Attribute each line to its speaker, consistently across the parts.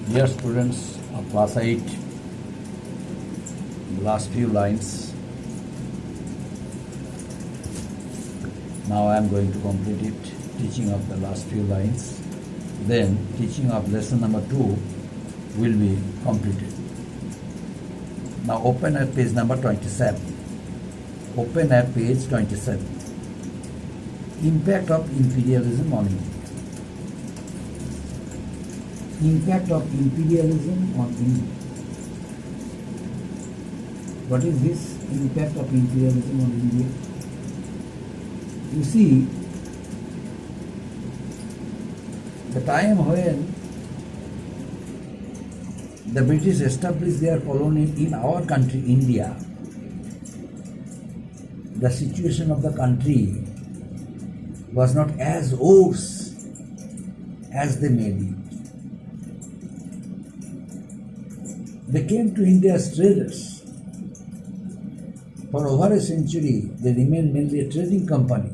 Speaker 1: Dear students of class 8, the last few lines. Now I am going to complete it, teaching of the last few lines. Then teaching of lesson number 2 will be completed. Now open at page number 27. Open at page 27. Impact of imperialism on India. Impact of imperialism on India. What is this impact of imperialism on India? You see, the time when the British established their colony in our country, India, the situation of the country was not as worse as they made it. They came to India as traders. For over a century, they remained mainly a trading company.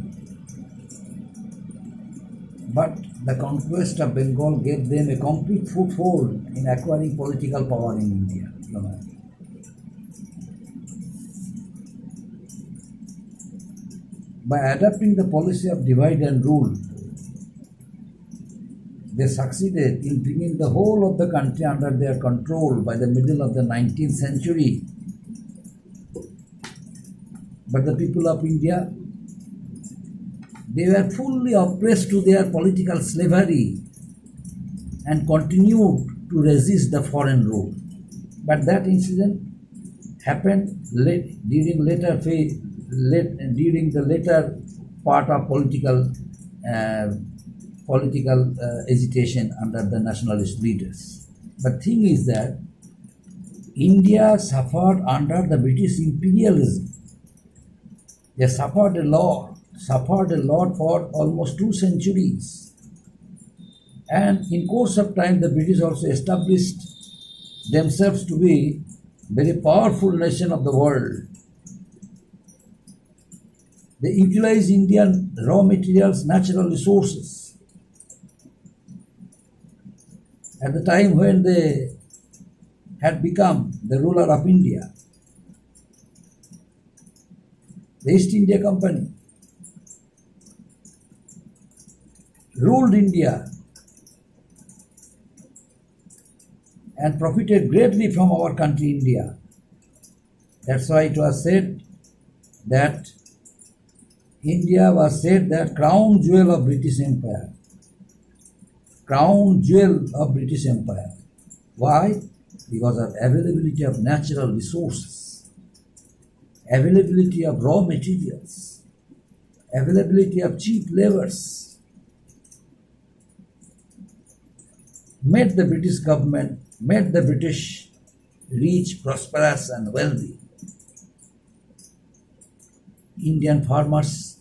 Speaker 1: But the conquest of Bengal gave them a complete foothold in acquiring political power in India. By adopting the policy of divide and rule, they succeeded in bringing the whole of the country under their control by the middle of the 19th century. But the people of India, they were fully oppressed to their political slavery and continued to resist the foreign rule. But that incident happened during the later part of political agitation under the nationalist leaders. But thing is that India suffered under the British imperialism. They suffered a lot for almost 2 centuries. And in course of time, the British also established themselves to be very powerful nation of the world. They utilized Indian raw materials, natural resources. At the time when they had become the ruler of India, the East India Company ruled India and profited greatly from our country, India. That's why it was said that India was said that crown jewel of British Empire. Crown jewel of British Empire. Why? Because of availability of natural resources, availability of raw materials, availability of cheap laborers, made the British government, made the British rich, prosperous and wealthy. Indian farmers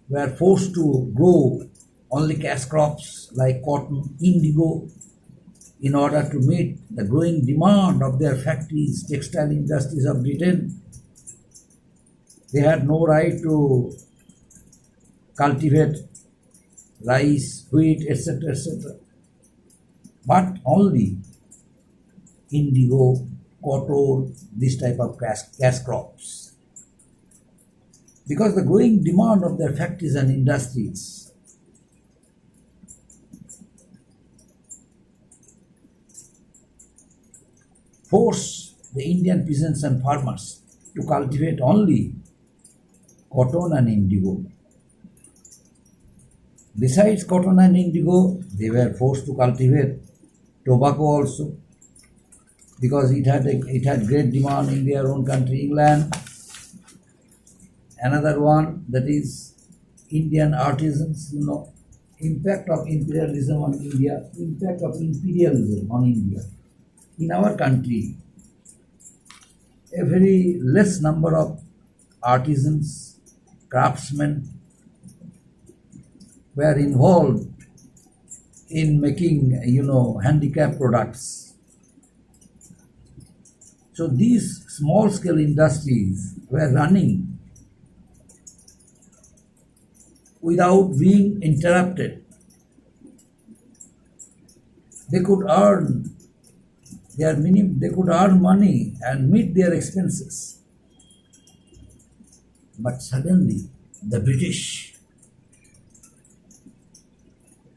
Speaker 1: were forced to grow only cash crops like cotton, indigo, in order to meet the growing demand of their factories, textile industries of Britain. They had no right to cultivate rice, wheat, etc., etc. But only indigo, cotton, this type of cash crops. Because the growing demand of their factories and industries force the Indian peasants and farmers to cultivate only cotton and indigo. Besides cotton and indigo, they were forced to cultivate tobacco also, because it had great demand in their own country, England. Another one, that is Indian artisans, impact of imperialism on India, impact of imperialism on India. In our country, a very less number of artisans, craftsmen were involved in making, handicraft products. So these small-scale industries were running without being interrupted. They could earn they could earn money and meet their expenses. But suddenly the British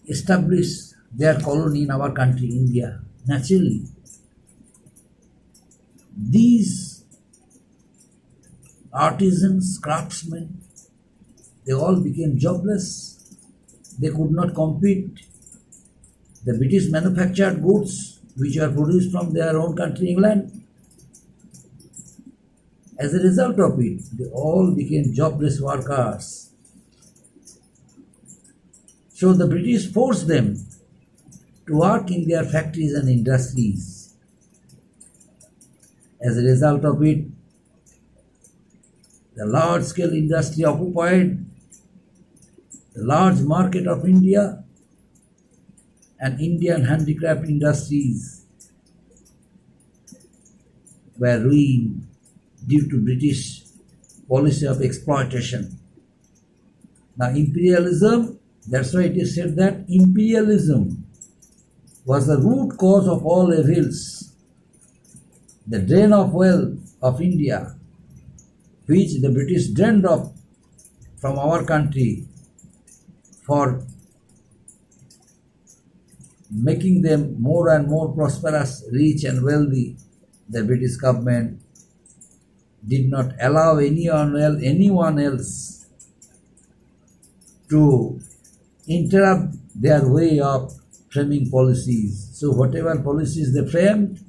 Speaker 1: established their colony in our country, India. Naturally, these artisans, craftsmen, they all became jobless. They could not compete. The British manufactured goods which were produced from their own country, England. As a result of it, they all became jobless workers. So the British forced them to work in their factories and industries. As a result of it, the large-scale industry occupied the large market of India, and Indian handicraft industries were ruined due to British policy of exploitation. Now imperialism, that's why it is said that imperialism was the root cause of all evils. The drain of wealth of India, which the British drained off from our country for making them more and more prosperous, rich and wealthy, the British government did not allow anyone else to interrupt their way of framing policies. So whatever policies they framed,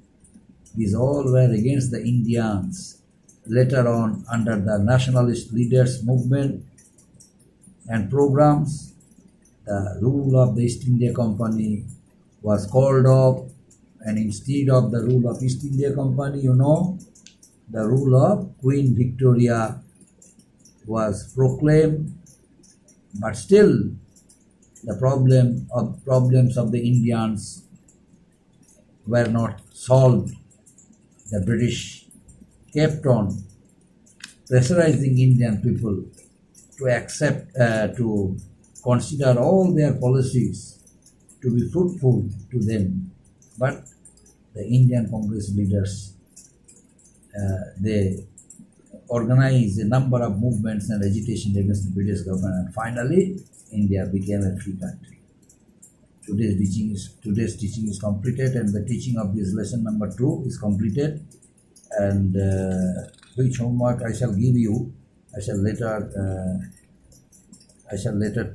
Speaker 1: these all were against the Indians. Later on, under the nationalist leaders' movement and programs, the rule of the East India Company was called off, and instead of the rule of East India Company, the rule of Queen Victoria was proclaimed. But still, the problems of the Indians were not solved. The British kept on pressurizing Indian people to accept, to consider all their policies to be fruitful to them. But the Indian Congress leaders, they organized a number of movements and agitation against the British government, and finally India became a free country. Today's teaching is completed, and the teaching of this lesson number 2 is completed. And which homework I shall give you, I shall later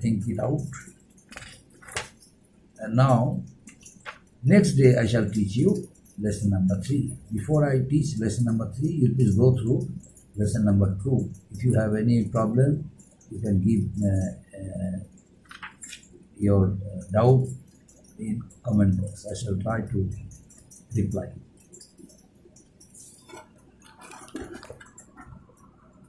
Speaker 1: think it out. And now, next day I shall teach you lesson number 3. Before I teach lesson number 3, you please go through lesson number 2. If you have any problem, you can give your doubt in comment box. I shall try to reply.